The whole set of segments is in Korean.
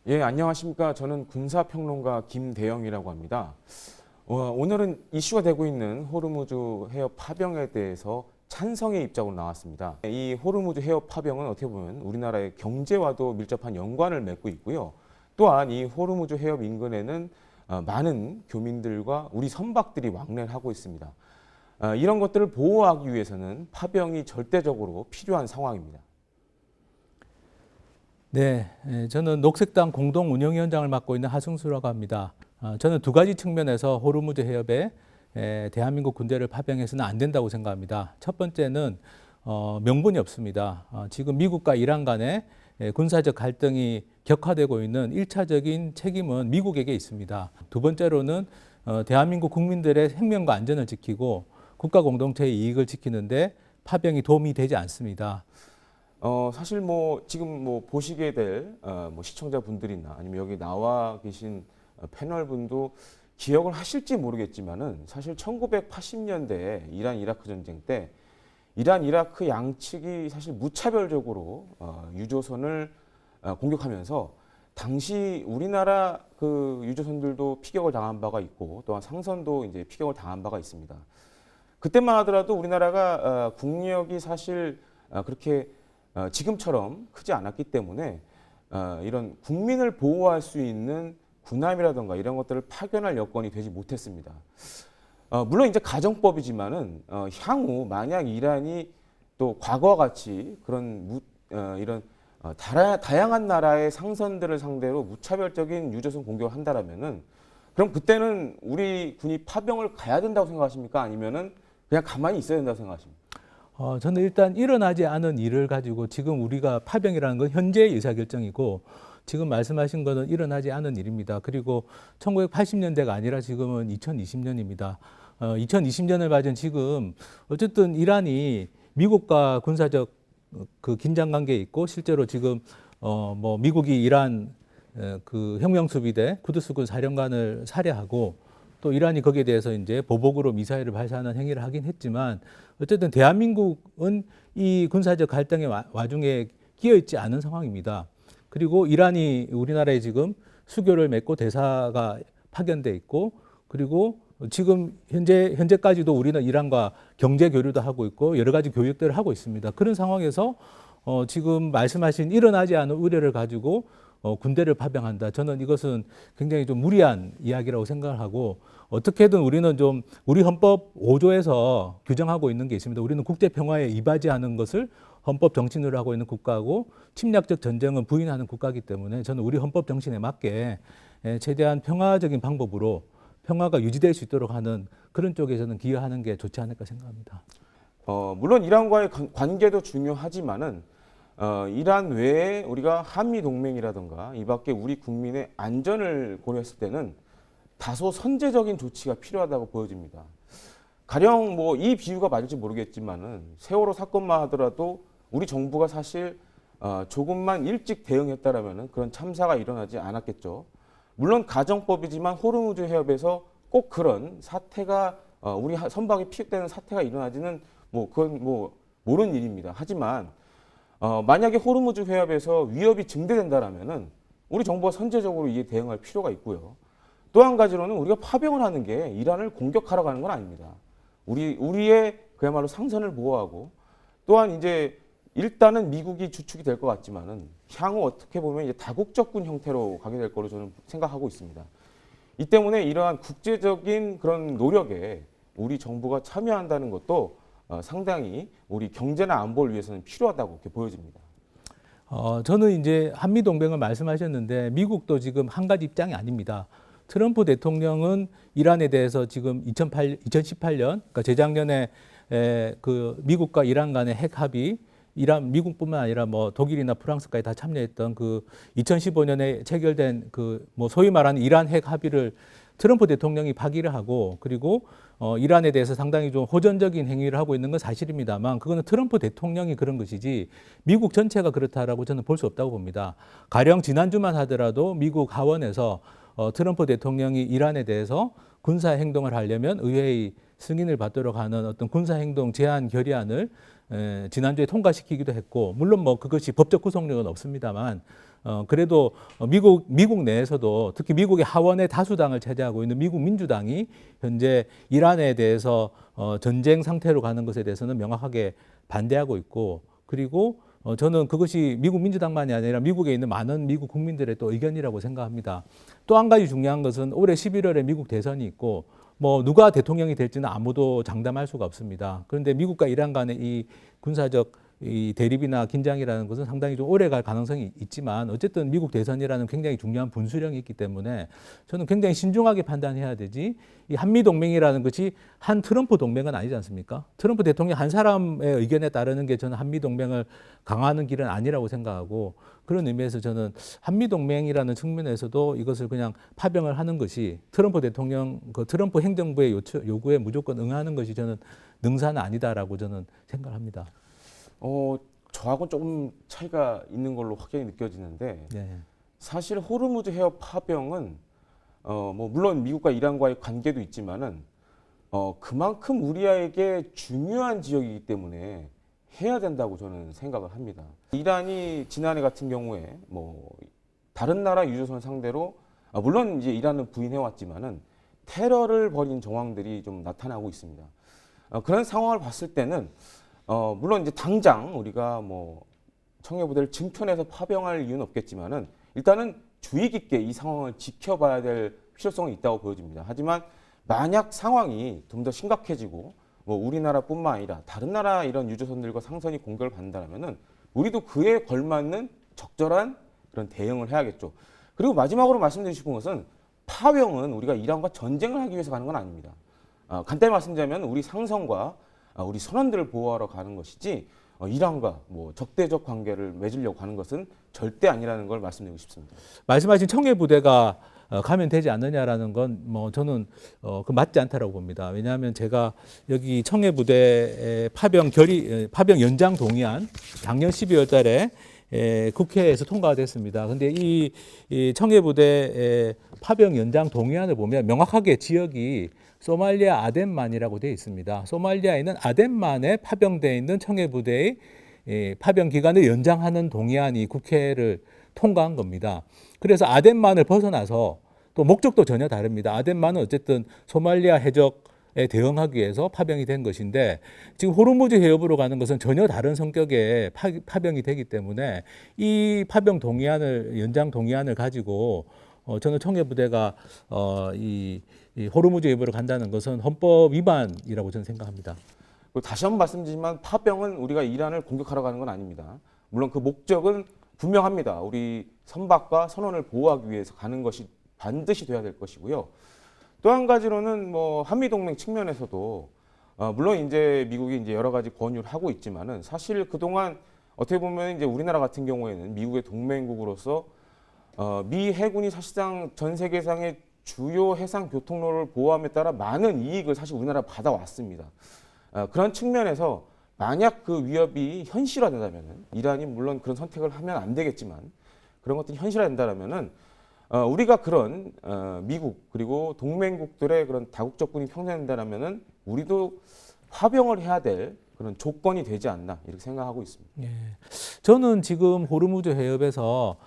예, 안녕하십니까. 저는 군사평론가 김대영이라고 합니다. 오늘은 이슈가 되고 있는 호르무즈 해협 파병에 대해서 찬성의 입장으로 나왔습니다. 이 호르무즈 해협 파병은 어떻게 보면 우리나라의 경제와도 밀접한 연관을 맺고 있고요. 또한 이 호르무즈 해협 인근에는 많은 교민들과 우리 선박들이 왕래를 하고 있습니다. 이런 것들을 보호하기 위해서는 파병이 절대적으로 필요한 상황입니다. 네, 저는 녹색당 공동운영위원장을 맡고 있는 하승수라고 합니다. 저는 두 가지 측면에서 호르무즈 해협에 대한민국 군대를 파병해서는 안 된다고 생각합니다. 첫 번째는 명분이 없습니다. 지금 미국과 이란 간에 군사적 갈등이 격화되고 있는 1차적인 책임은 미국에게 있습니다. 두 번째로는 대한민국 국민들의 생명과 안전을 지키고 국가 공동체의 이익을 지키는데 파병이 도움이 되지 않습니다. 사실 지금 보시게 될 시청자분들이나 아니면 여기 나와 계신 패널 분도 기억을 하실지 모르겠지만은 사실 1980년대 이란 이라크 전쟁 때 이란 이라크 양측이 사실 무차별적으로 유조선을 공격하면서 당시 우리나라 그 유조선들도 피격을 당한 바가 있고 또한 상선도 이제 피격을 당한 바가 있습니다. 그때만 하더라도 우리나라가 국력이 사실 그렇게 지금처럼 크지 않았기 때문에 이런 국민을 보호할 수 있는 군함이라든가 이런 것들을 파견할 여건이 되지 못했습니다. 물론 이제 가정법이지만은 향후 만약 이란이 또 과거와 같이 그런 이런 다양한 나라의 상선들을 상대로 무차별적인 유조선 공격을 한다라면은 그럼 그때는 우리 군이 파병을 가야 된다고 생각하십니까? 아니면은 그냥 가만히 있어야 된다고 생각하십니까? 저는 일단 일어나지 않은 일을 가지고 지금 우리가 파병이라는 건 현재의 의사결정이고 지금 말씀하신 것은 일어나지 않은 일입니다. 그리고 1980년대가 아니라 지금은 2020년입니다. 2020년을 맞은 지금 어쨌든 이란이 미국과 군사적 그 긴장 관계에 있고 실제로 지금 미국이 이란 그 혁명수비대 쿠드스군 사령관을 살해하고 또 이란이 거기에 대해서 이제 보복으로 미사일을 발사하는 행위를 하긴 했지만 어쨌든 대한민국은 이 군사적 갈등의 와중에 끼어 있지 않은 상황입니다. 그리고 이란이 우리나라에 지금 수교를 맺고 대사가 파견돼 있고 그리고 지금 현재까지도 우리는 이란과 경제 교류도 하고 있고 여러 가지 교육들을 하고 있습니다. 그런 상황에서 지금 말씀하신 일어나지 않은 우려를 가지고 군대를 파병한다. 저는 이것은 굉장히 좀 무리한 이야기라고 생각을 하고 어떻게든 우리는 좀 우리 헌법 5조에서 규정하고 있는 게 있습니다. 우리는 국제 평화에 이바지하는 것을 헌법 정신으로 하고 있는 국가고 침략적 전쟁은 부인하는 국가이기 때문에 저는 우리 헌법 정신에 맞게 최대한 평화적인 방법으로 평화가 유지될 수 있도록 하는 그런 쪽에 저는 기여하는 게 좋지 않을까 생각합니다. 물론 이란과의 관계도 중요하지만은 이란 외에 우리가 한미 동맹이라든가 이 밖에 우리 국민의 안전을 고려했을 때는 다소 선제적인 조치가 필요하다고 보여집니다. 가령 이 비유가 맞을지 모르겠지만은 세월호 사건만 하더라도 우리 정부가 사실 조금만 일찍 대응했다라면은 그런 참사가 일어나지 않았겠죠. 물론 가정법이지만 호르무즈 해협에서 꼭 그런 사태가 우리 선박이 피격되는 사태가 일어나지는 그건 모르는 일입니다. 하지만 만약에 호르무즈 해협에서 위협이 증대된다라면은 우리 정부가 선제적으로 이에 대응할 필요가 있고요. 또 한 가지로는 우리가 파병을 하는 게 이란을 공격하러 가는 건 아닙니다. 우리의 그야말로 상선을 보호하고 또한 이제 일단은 미국이 주축이 될 것 같지만은 향후 어떻게 보면 이제 다국적군 형태로 가게 될 거로 저는 생각하고 있습니다. 이 때문에 이러한 국제적인 그런 노력에 우리 정부가 참여한다는 것도 상당히 우리 경제나 안보를 위해서는 필요하다고 이렇게 보여집니다. 저는 이제 한미 동맹을 말씀하셨는데 미국도 지금 한 가지 입장이 아닙니다. 트럼프 대통령은 이란에 대해서 지금 2018년, 그러니까 재작년에 그 미국과 이란 간의 핵 합의, 이란 미국뿐만 아니라 독일이나 프랑스까지 다 참여했던 그 2015년에 체결된 그 소위 말하는 이란 핵 합의를 트럼프 대통령이 파기를 하고 그리고 이란에 대해서 상당히 좀 호전적인 행위를 하고 있는 건 사실입니다만 그거는 트럼프 대통령이 그런 것이지 미국 전체가 그렇다라고 저는 볼 수 없다고 봅니다. 가령 지난주만 하더라도 미국 하원에서 트럼프 대통령이 이란에 대해서 군사 행동을 하려면 의회의 승인을 받도록 하는 어떤 군사 행동 제한 결의안을 지난주에 통과시키기도 했고 물론 그것이 법적 구속력은 없습니다만 그래도 미국 내에서도 특히 미국의 하원의 다수당을 차지하고 있는 미국 민주당이 현재 이란에 대해서 전쟁 상태로 가는 것에 대해서는 명확하게 반대하고 있고, 그리고 저는 그것이 미국 민주당만이 아니라 미국에 있는 많은 미국 국민들의 또 의견이라고 생각합니다. 또 한 가지 중요한 것은 올해 11월에 미국 대선이 있고 뭐 누가 대통령이 될지는 아무도 장담할 수가 없습니다. 그런데 미국과 이란 간의 이 군사적 이 대립이나 긴장이라는 것은 상당히 좀 오래 갈 가능성이 있지만, 어쨌든 미국 대선이라는 굉장히 중요한 분수령이 있기 때문에 저는 굉장히 신중하게 판단해야 되지, 이 한미 동맹이라는 것이 한 트럼프 동맹은 아니지 않습니까? 트럼프 대통령 한 사람의 의견에 따르는 게 저는 한미 동맹을 강화하는 길은 아니라고 생각하고, 그런 의미에서 저는 한미 동맹이라는 측면에서도 이것을 그냥 파병을 하는 것이 트럼프 대통령, 그 트럼프 행정부의 요구에 무조건 응하는 것이 저는 능사는 아니다라고 저는 생각합니다. 저하고는 조금 차이가 있는 걸로 확연히 느껴지는데, 네. 사실 호르무즈 해협 파병은 뭐 물론 미국과 이란과의 관계도 있지만은 그만큼 우리에게 중요한 지역이기 때문에 해야 된다고 저는 생각을 합니다. 이란이 지난해 같은 경우에 뭐 다른 나라 유조선 상대로 물론 이제 이란은 부인해 왔지만은 테러를 벌인 정황들이 좀 나타나고 있습니다. 그런 상황을 봤을 때는 물론 이제 당장 우리가 뭐 청해부대를 증편해서 파병할 이유는 없겠지만은 일단은 주의 깊게 이 상황을 지켜봐야 될 필요성은 있다고 보여집니다. 하지만 만약 상황이 좀 더 심각해지고 뭐 우리나라뿐만 아니라 다른 나라 이런 유조선들과 상선이 공격을 받는다면은 우리도 그에 걸맞는 적절한 그런 대응을 해야겠죠. 그리고 마지막으로 말씀드리고 싶은 것은 파병은 우리가 이란과 전쟁을 하기 위해서 가는 건 아닙니다. 간단히 말씀드리자면 우리 상선과 우리 선원들을 보호하러 가는 것이지 이란과 뭐 적대적 관계를 맺으려고 하는 것은 절대 아니라는 걸 말씀드리고 싶습니다. 말씀하신 청해 부대가 가면 되지 않느냐라는 건 뭐 저는 그 맞지 않다라고 봅니다. 왜냐하면 제가 여기 청해 부대 파병 연장 동의안 작년 12월달에 국회에서 통과가 됐습니다. 그런데 이 청해 부대 파병 연장 동의안을 보면 명확하게 지역이 소말리아 아덴만이라고 되어 있습니다. 소말리아에 있는 아덴만에 파병되어 있는 청해 부대의 파병 기간을 연장하는 동의안이 국회를 통과한 겁니다. 그래서 아덴만을 벗어나서 또 목적도 전혀 다릅니다. 아덴만은 어쨌든 소말리아 해적에 대응하기 위해서 파병이 된 것인데, 지금 호르무즈 해협으로 가는 것은 전혀 다른 성격의 파병이 되기 때문에 이 파병 동의안을 연장 동의안을 가지고 저는 청해 부대가 이 호르무즈 해협으로 간다는 것은 헌법 위반이라고 저는 생각합니다. 다시 한번 말씀드리지만 파병은 우리가 이란을 공격하러 가는 건 아닙니다. 물론 그 목적은 분명합니다. 우리 선박과 선원을 보호하기 위해서 가는 것이 반드시 돼야 될 것이고요. 또 한 가지로는 뭐 한미 동맹 측면에서도 물론 이제 미국이 이제 여러 가지 권유를 하고 있지만은 사실 그동안 어떻게 보면 이제 우리나라 같은 경우에는 미국의 동맹국으로서 미 해군이 사실상 전 세계상의 주요 해상 교통로를 보호함에 따라 많은 이익을 사실 우리나라 받아왔습니다. 그런 측면에서 만약 그 위협이 현실화된다면은 이란이 물론 그런 선택을 하면 안 되겠지만 그런 것들이 현실화된다면은 우리가 그런 미국 그리고 동맹국들의 그런 다국적군이 형성된다면은 우리도 파병을 해야 될 그런 조건이 되지 않나 이렇게 생각하고 있습니다. 예. 저는 지금 호르무즈 해협에서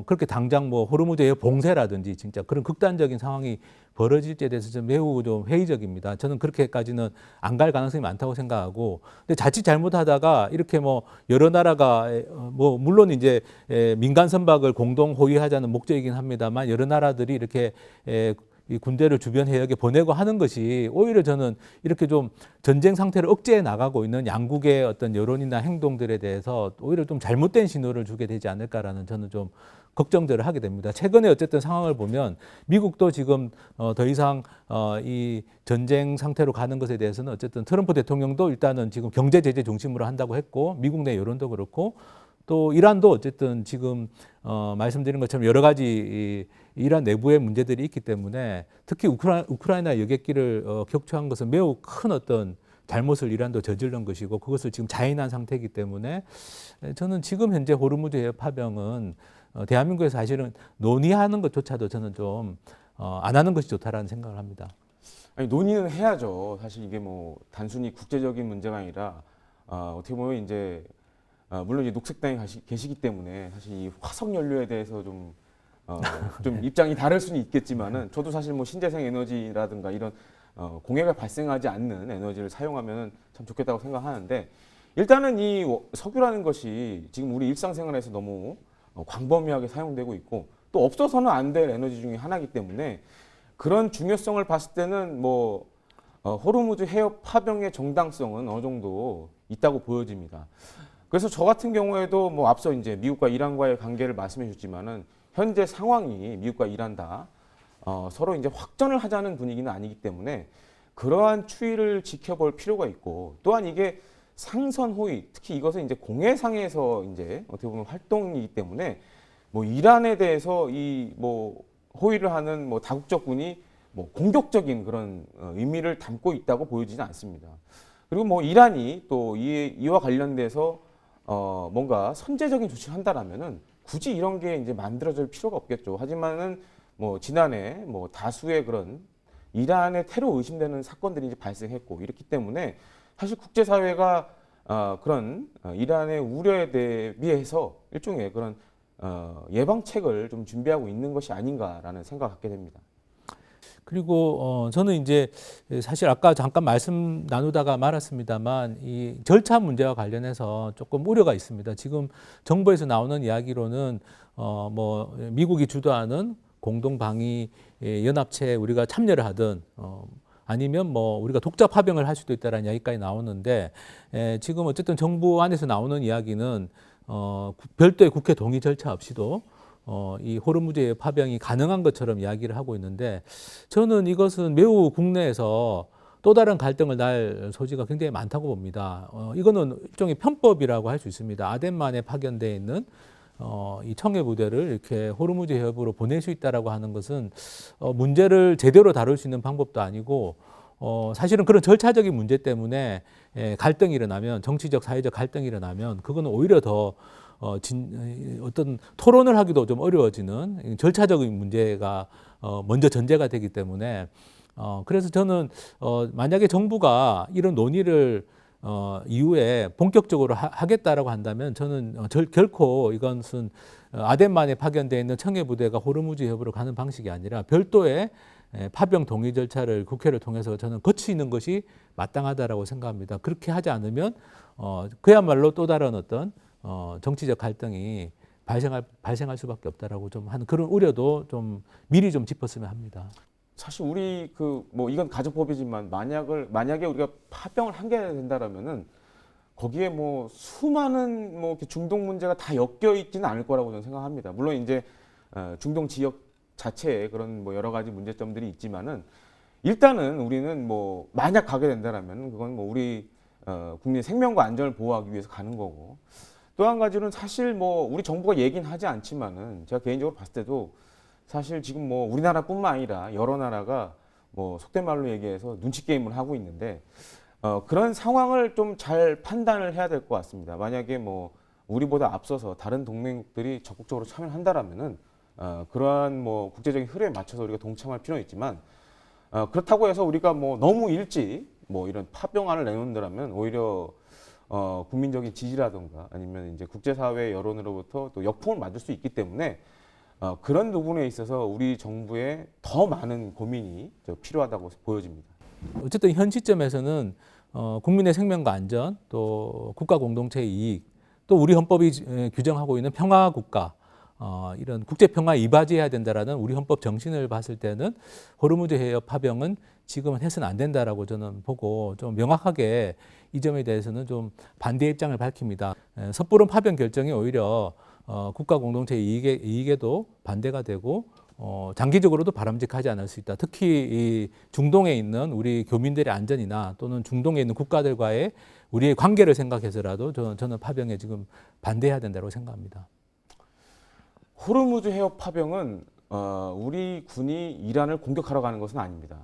그렇게 당장 뭐 호르무즈 해협 봉쇄라든지 진짜 그런 극단적인 상황이 벌어질지에 대해서 좀 매우 좀 회의적입니다. 저는 그렇게까지는 안 갈 가능성이 많다고 생각하고, 근데 자칫 잘못하다가 이렇게 뭐 여러 나라가 뭐 물론 이제 민간 선박을 공동 호위하자는 목적이긴 합니다만 여러 나라들이 이렇게 이 군대를 주변 해역에 보내고 하는 것이 오히려 저는 이렇게 좀 전쟁 상태를 억제해 나가고 있는 양국의 어떤 여론이나 행동들에 대해서 오히려 좀 잘못된 신호를 주게 되지 않을까라는 저는 좀 걱정들을 하게 됩니다. 최근에 어쨌든 상황을 보면 미국도 지금 더 이상 이 전쟁 상태로 가는 것에 대해서는 어쨌든 트럼프 대통령도 일단은 지금 경제 제재 중심으로 한다고 했고, 미국 내 여론도 그렇고, 또 이란도 어쨌든 지금 말씀드린 것처럼 여러 가지 이란 내부의 문제들이 있기 때문에 특히 우크라이나 여객기를 격추한 것은 매우 큰 어떤 잘못을 이란도 저지른 것이고 그것을 지금 자인한 상태이기 때문에 저는 지금 현재 호르무즈 해협 파병은 대한민국에서 사실은 논의하는 것조차도 저는 좀 안 하는 것이 좋다라는 생각을 합니다. 아니, 논의는 해야죠. 사실 이게 뭐 단순히 국제적인 문제가 아니라 어떻게 보면 이제 물론 이제 녹색당에 계시기 때문에 사실 이 화석 연료에 대해서 좀 입장이 다를 수는 있겠지만은 저도 사실 뭐 신재생 에너지라든가 이런 공해가 발생하지 않는 에너지를 사용하면 참 좋겠다고 생각하는데 일단은 이 석유라는 것이 지금 우리 일상생활에서 너무 광범위하게 사용되고 있고 또 없어서는 안 될 에너지 중에 하나이기 때문에 그런 중요성을 봤을 때는 뭐 호르무즈 해협 파병의 정당성은 어느 정도 있다고 보여집니다. 그래서 저 같은 경우에도 뭐 앞서 이제 미국과 이란과의 관계를 말씀해 주셨지만은 현재 상황이 미국과 이란 다 서로 이제 확전을 하자는 분위기는 아니기 때문에 그러한 추이를 지켜볼 필요가 있고 또한 이게 상선 호위, 특히 이것은 이제 공해상에서 이제 어떻게 보면 활동이기 때문에 뭐 이란에 대해서 이 뭐 호위를 하는 뭐 다국적군이 뭐 공격적인 그런 의미를 담고 있다고 보여지지 않습니다. 그리고 뭐 이란이 또 이와 관련돼서 뭔가 선제적인 조치를 한다라면은 굳이 이런 게 이제 만들어질 필요가 없겠죠. 하지만은 뭐 지난해 뭐 다수의 그런 이란의 테러 의심되는 사건들이 이제 발생했고 이렇기 때문에 사실 국제사회가 그런 이란의 우려에 대비해서 일종의 그런 예방책을 좀 준비하고 있는 것이 아닌가라는 생각을 갖게 됩니다. 그리고 저는 이제 사실 아까 잠깐 말씀 나누다가 말았습니다만 이 절차 문제와 관련해서 조금 우려가 있습니다. 지금 정부에서 나오는 이야기로는 뭐 미국이 주도하는 공동 방위 연합체에 우리가 참여를 하든 아니면 뭐 우리가 독자 파병을 할 수도 있다라는 이야기까지 나오는데 지금 어쨌든 정부 안에서 나오는 이야기는 별도의 국회 동의 절차 없이도 이 호르무즈의 파병이 가능한 것처럼 이야기를 하고 있는데 저는 이것은 매우 국내에서 또 다른 갈등을 날 소지가 굉장히 많다고 봅니다. 이거는 일종의 편법이라고 할 수 있습니다. 아덴만에 파견되어 있는 이 청해 부대를 이렇게 호르무즈 해협으로 보낼 수 있다라고 하는 것은 문제를 제대로 다룰 수 있는 방법도 아니고 사실은 그런 절차적인 문제 때문에 갈등이 일어나면 정치적 사회적 갈등이 일어나면 그거는 오히려 더 어떤 토론을 하기도 좀 어려워지는 절차적인 문제가 먼저 전제가 되기 때문에 그래서 저는 만약에 정부가 이런 논의를 이후에 본격적으로 하겠다라고 한다면 저는 결코 이것은 아덴만에 파견되어 있는 청해 부대가 호르무즈 해협으로 가는 방식이 아니라 별도의 파병 동의 절차를 국회를 통해서 저는 거치는 것이 마땅하다라고 생각합니다. 그렇게 하지 않으면 그야말로 또 다른 어떤 정치적 갈등이 발생할 수밖에 없다라고 좀 하는 그런 우려도 좀 미리 좀 짚었으면 합니다. 사실 우리 뭐 이건 가정법이지만 만약에 우리가 파병을 하게 된다라면은 거기에 뭐 수많은 뭐 이렇게 중동 문제가 다 엮여 있지는 않을 거라고 저는 생각합니다. 물론 이제 중동 지역 자체에 그런 뭐 여러 가지 문제점들이 있지만은 일단은 우리는 뭐 만약 가게 된다라면 그건 뭐 우리 국민의 생명과 안전을 보호하기 위해서 가는 거고 또 한 가지는 사실 뭐 우리 정부가 얘기는 하지 않지만은 제가 개인적으로 봤을 때도 사실 지금 뭐 우리나라뿐만 아니라 여러 나라가 뭐 속된 말로 얘기해서 눈치 게임을 하고 있는데 그런 상황을 좀 잘 판단을 해야 될 것 같습니다. 만약에 뭐 우리보다 앞서서 다른 동맹국들이 적극적으로 참여를 한다라면은 그러한 뭐 국제적인 흐름에 맞춰서 우리가 동참할 필요는 있지만 그렇다고 해서 우리가 뭐 너무 일찍 뭐 이런 파병안을 내놓는다면 오히려 국민적인 지지라든가 아니면 이제 국제사회 여론으로부터 또 역풍을 맞을 수 있기 때문에 그런 부분에 있어서 우리 정부에 더 많은 고민이 필요하다고 보여집니다. 어쨌든 현 시점에서는 국민의 생명과 안전, 또 국가 공동체의 이익, 또 우리 헌법이 규정하고 있는 평화 국가, 이런 국제 평화에 이바지해야 된다라는 우리 헌법 정신을 봤을 때는 호르무즈 해협 파병은 지금은 해서는 안 된다라고 저는 보고 좀 명확하게 이 점에 대해서는 좀 반대 입장을 밝힙니다. 섣부른 파병 결정이 오히려 국가 공동체 이익에도 반대가 되고 장기적으로도 바람직하지 않을 수 있다. 특히 이 중동에 있는 우리 교민들의 안전이나 또는 중동에 있는 국가들과의 우리의 관계를 생각해서라도 저는 파병에 지금 반대해야 된다고 생각합니다. 호르무즈 해협 파병은 우리 군이 이란을 공격하러 가는 것은 아닙니다.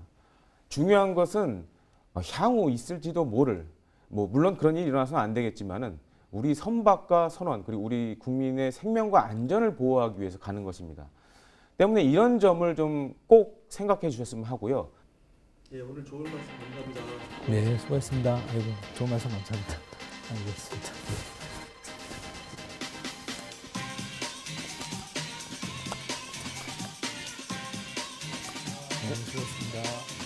중요한 것은 향후 있을지도 모를 뭐 물론 그런 일이 일어나서는 안 되겠지만은 우리 선박과 선원 그리고 우리 국민의 생명과 안전을 보호하기 위해서 가는 것입니다. 때문에 이런 점을 좀 꼭 생각해 주셨으면 하고요. 예, 오늘 좋은 말씀 감사합니다. 네, 수고하셨습니다. 아이고, 좋은 말씀 감사합니다. 알겠습니다. 감사합니다.